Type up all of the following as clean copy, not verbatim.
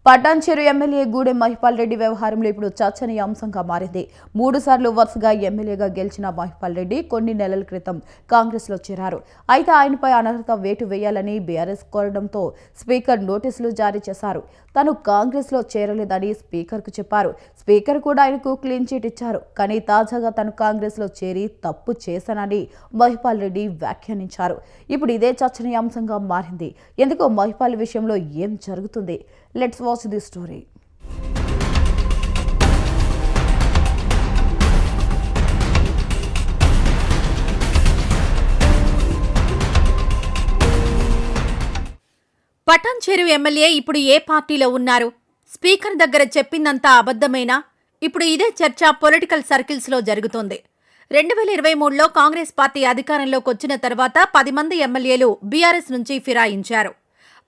Patancheru MLA Gudem Mahipal Reddy వ్యవహారంలో ఇప్పుడు చర్చనీయాంశంగా మారింది. 3 సార్లు వరుసగా ఎమ్మెల్యేగా గెలిచిన మహిపాల్ రెడ్డి కొన్ని నెలల క్రితం కాంగ్రెస్లో చేరారు. అయితే ఆయనపై అనర్హత వేటు వేయాలని బీఆర్ఎస్ కోరడంతో స్పీకర్ నోటీసులు జారీ చేశారు. తాను కాంగ్రెస్లో చేరలేదని స్పీకర్కు చెప్పారు. స్పీకర్ కూడా ఆయనకు క్లీన్ చిట్ ఇచ్చారు. కానీ తాజాగా తాను కాంగ్రెస్లో చేరి తప్పు చేశానని మహిపాల్ రెడ్డి వ్యాఖ్యానించారు. ఇప్పుడు ఇదే చర్చనీయాంశంగా మారింది. ఎందుకో మహిపాల్ విషయంలో ఏం జరుగుతుంది? Let's watch this story. Patancheru MLA ఇప్పుడు ఏ పార్టీలో ఉన్నారు? స్పీకర్ దగ్గర చెప్పిందంతా అబద్ధమేనా? ఇప్పుడు ఇదే చర్చ పొలిటికల్ సర్కిల్స్లో జరుగుతోంది. 2023లో కాంగ్రెస్ పార్టీ అధికారంలోకి వచ్చిన తర్వాత 10 మంది ఎమ్మెల్యేలు బీఆర్ఎస్ నుంచి ఫిరాయించారు.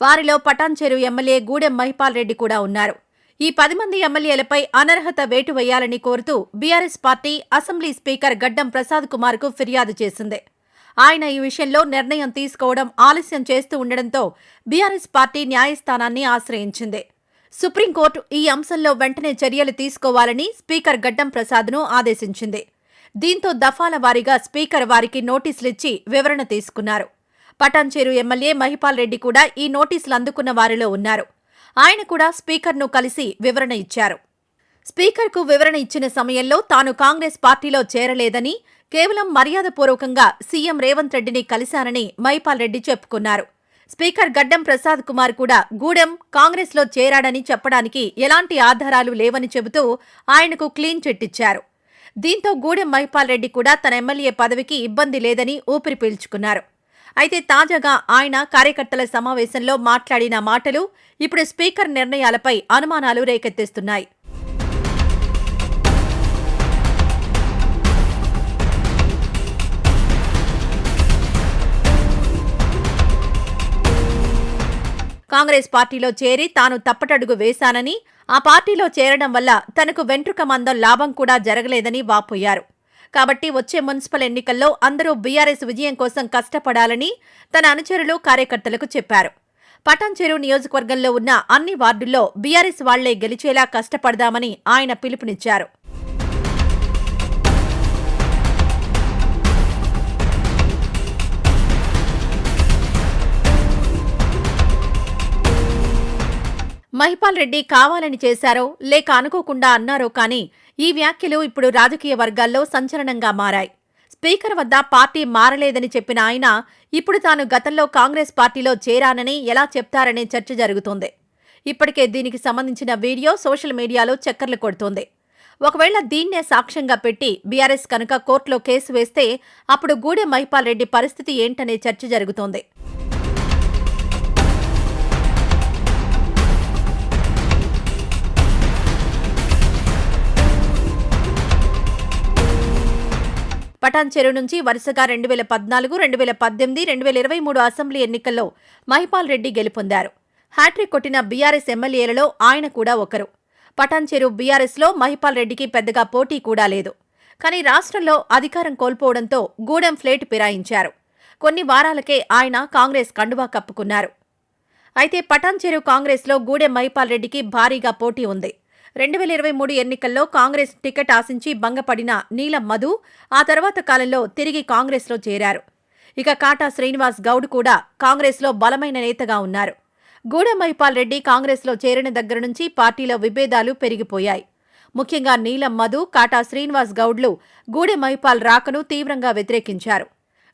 వారిలో పటాన్చెరు ఎమ్మెల్యే గూడెం మహిపాల్ రెడ్డి కూడా ఉన్నారు. ఈ 10 మంది ఎమ్మెల్యేలపై అనర్హత వేటు వేయాలని కోరుతూ బీఆర్ఎస్ పార్టీ అసెంబ్లీ స్పీకర్ గడ్డం ప్రసాద్ కుమార్కు ఫిర్యాదు చేసింది. ఆయన ఈ విషయంలో నిర్ణయం తీసుకోవడం ఆలస్యం చేస్తూ ఉండడంతో బీఆర్ఎస్ పార్టీ న్యాయస్థానాన్ని ఆశ్రయించింది. సుప్రీంకోర్టు ఈ అంశంలో వెంటనే చర్యలు తీసుకోవాలని స్పీకర్ గడ్డం ప్రసాద్ను ఆదేశించింది. దీంతో దఫాల వారీగా స్పీకర్ వారికి నోటీసులిచ్చి వివరణ తీసుకున్నారు. పటాన్చెరు ఎమ్మెల్యే మహిపాల్ రెడ్డి కూడా ఈ నోటీసులు అందుకున్న వారిలో ఉన్నారు. ఆయన కూడా స్పీకర్ను కలిసి వివరణ ఇచ్చారు. స్పీకర్కు వివరణ ఇచ్చిన సమయంలో తాను కాంగ్రెస్ పార్టీలో చేరలేదని, కేవలం మర్యాదపూర్వకంగా సీఎం రేవంత్ రెడ్డిని కలిశానని మహిపాల్ రెడ్డి చెప్పుకున్నారు. స్పీకర్ గడ్డం ప్రసాద్ కుమార్ కూడా గూడెం కాంగ్రెస్లో చేరాడని చెప్పడానికి ఎలాంటి ఆధారాలు లేవని చెబుతూ ఆయనకు క్లీన్ చిట్ ఇచ్చారు. దీంతో గూడెం మహిపాల్ రెడ్డి కూడా తన ఎమ్మెల్యే పదవికి ఇబ్బంది లేదని ఊపిరి పీల్చుకున్నారు. అయితే తాజాగా ఆయన కార్యకర్తల సమావేశంలో మాట్లాడిన మాటలు ఇప్పుడు స్పీకర్ నిర్ణయాలపై అనుమానాలు రేకెత్తిస్తున్నాయి. కాంగ్రెస్ పార్టీలో చేరి తాను తప్పటడుగు వేశానని, ఆ పార్టీలో చేరడం వల్ల తనకు వెంట్రుక మందం లాభం కూడా జరగలేదని వాపోయారు. కాబట్టి వచ్చే మున్సిపల్ ఎన్నికల్లో అందరూ బీఆర్ఎస్ విజయం కోసం కష్టపడాలని తన అనుచరులు కార్యకర్తలకు చెప్పారు. పటాన్చెరు నియోజకవర్గంలో ఉన్న అన్ని వార్డుల్లో బీఆర్ఎస్ వాళ్లే గెలిచేలా కష్టపడదామని ఆయన పిలుపునిచ్చారు. మహిపాల్ రెడ్డి కావాలని చేశారో లేక అనుకోకుండా అన్నారో కానీ ఈ వ్యాఖ్యలు ఇప్పుడు రాజకీయ వర్గాల్లో సంచలనంగా మారాయి. స్పీకర్ వద్ద పార్టీ మారలేదని చెప్పిన ఆయన ఇప్పుడు తాను గతంలో కాంగ్రెస్ పార్టీలో చేరానని ఎలా చెప్తారనే చర్చ జరుగుతోంది. ఇప్పటికే దీనికి సంబంధించిన వీడియో సోషల్ మీడియాలో చక్కర్లు కొడుతోంది. ఒకవేళ దీన్నే సాక్ష్యంగా పెట్టి బీఆర్ఎస్ కనుక కోర్టులో కేసు వేస్తే అప్పుడు గూడెం మహిపాల్ రెడ్డి పరిస్థితి ఏంటనే చర్చ జరుగుతోంది. పటాన్చెరు నుంచి వరుసగా 2014, 2018, 2023 అసెంబ్లీ ఎన్నికల్లో మహిపాల్ రెడ్డి గెలుపొందారు. హ్యాట్రిక్ కొట్టిన బీఆర్ఎస్ ఎమ్మెల్యేలలో ఆయన కూడా ఒకరు. పటాన్చెరు బీఆర్ఎస్లో మహిపాల్ రెడ్డికి పెద్దగా పోటీ కూడా లేదు. కానీ రాష్ట్రంలో అధికారం కోల్పోవడంతో గూడెం ఫ్లేట్ ఫిరాయించారు. కొన్ని వారాలకే ఆయన కాంగ్రెస్ కండువా కప్పుకున్నారు. అయితే పటాన్చెరు కాంగ్రెస్లో గూడెం మహిపాల్ రెడ్డికి భారీగా పోటీ ఉంది. 2023 ఎన్నికల్లో కాంగ్రెస్ టికెట్ ఆశించి భంగపడిన నీలం మధు ఆ తర్వాత కాలంలో తిరిగి కాంగ్రెస్లో చేరారు. ఇక కాటా శ్రీనివాస్ గౌడ్ కూడా కాంగ్రెస్లో బలమైన నేతగా ఉన్నారు. గూడెం మహిపాల్ రెడ్డి కాంగ్రెస్లో చేరిన దగ్గర నుంచి పార్టీలో విభేదాలు పెరిగిపోయాయి. ముఖ్యంగా నీలం మధు, కాటా శ్రీనివాస్ గౌడ్లు గూడెం మహిపాల్ రాకను తీవ్రంగా వ్యతిరేకించారు.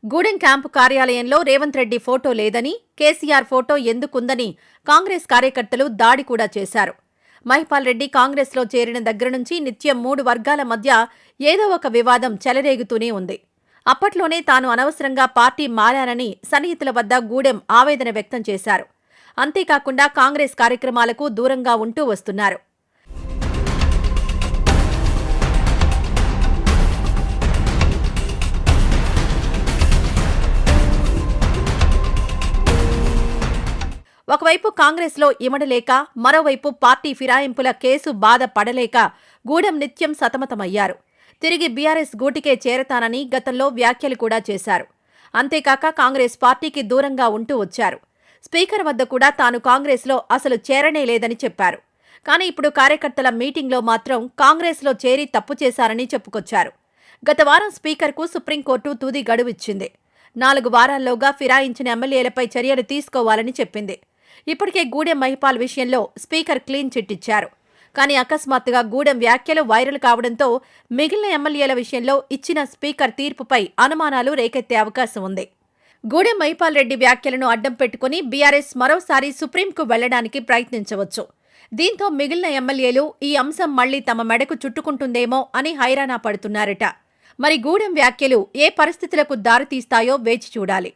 గూడెం క్యాంపు కార్యాలయంలో రేవంత్ రెడ్డి ఫోటో లేదని, కేసీఆర్ ఫోటో ఎందుకుందని కాంగ్రెస్ కార్యకర్తలు దాడి కూడా చేశారు. మహిపాల్ రెడ్డి కాంగ్రెస్లో చేరిన దగ్గర నుంచి నిత్యం 3 వర్గాల మధ్య ఏదో ఒక వివాదం చెలరేగుతూనే ఉంది. అప్పట్లోనే తాను అనవసరంగా పార్టీ మారానని సన్నిహితుల వద్ద గూడెం ఆవేదన వ్యక్తం చేశారు. అంతేకాకుండా కాంగ్రెస్ కార్యక్రమాలకు దూరంగా ఉంటూ వస్తున్నారు. ఒకవైపు కాంగ్రెస్లో ఇమడలేక, మరోవైపు పార్టీ ఫిరాయింపుల కేసు బాధ పడలేక గూడెం నిత్యం సతమతమయ్యారు. తిరిగి బీఆర్ఎస్ గూటికే చేరతానని గతంలో వ్యాఖ్యలు కూడా చేశారు. అంతేకాక కాంగ్రెస్ పార్టీకి దూరంగా ఉంటూ వచ్చారు. స్పీకర్ వద్ద కూడా తాను కాంగ్రెస్లో అసలు చేరనే లేదని చెప్పారు. కానీ ఇప్పుడు కార్యకర్తల మీటింగ్లో మాత్రం కాంగ్రెస్లో చేరి తప్పు చేశారని చెప్పుకొచ్చారు. గత వారం స్పీకర్కు సుప్రీంకోర్టు తుది గడువిచ్చింది. 4 వారాల్లోగా ఫిరాయించిన ఎమ్మెల్యేలపై చర్యలు తీసుకోవాలని చెప్పింది. ఇప్పటికే గూడెం మహిపాల్ విషయంలో స్పీకర్ క్లీన్ చిట్ ఇచ్చారు. కానీ అకస్మాత్తుగా గూడెం వ్యాఖ్యలు వైరల్ కావడంతో మిగిలిన ఎమ్మెల్యేల విషయంలో ఇచ్చిన స్పీకర్ తీర్పుపై అనుమానాలు రేకెత్తే అవకాశం ఉంది. గూడెం మహిపాల్ రెడ్డి వ్యాఖ్యలను అడ్డం పెట్టుకుని బీఆర్ఎస్ మరోసారి సుప్రీంకు వెళ్లడానికి ప్రయత్నించవచ్చు. దీంతో మిగిలిన ఎమ్మెల్యేలు ఈ అంశం మళ్లీ తమ మెడకు చుట్టుకుంటుందేమో అని హైరానా పడుతున్నారట. మరి గూడెం వ్యాఖ్యలు ఏ పరిస్థితులకు దారితీస్తాయో వేచి చూడాలి.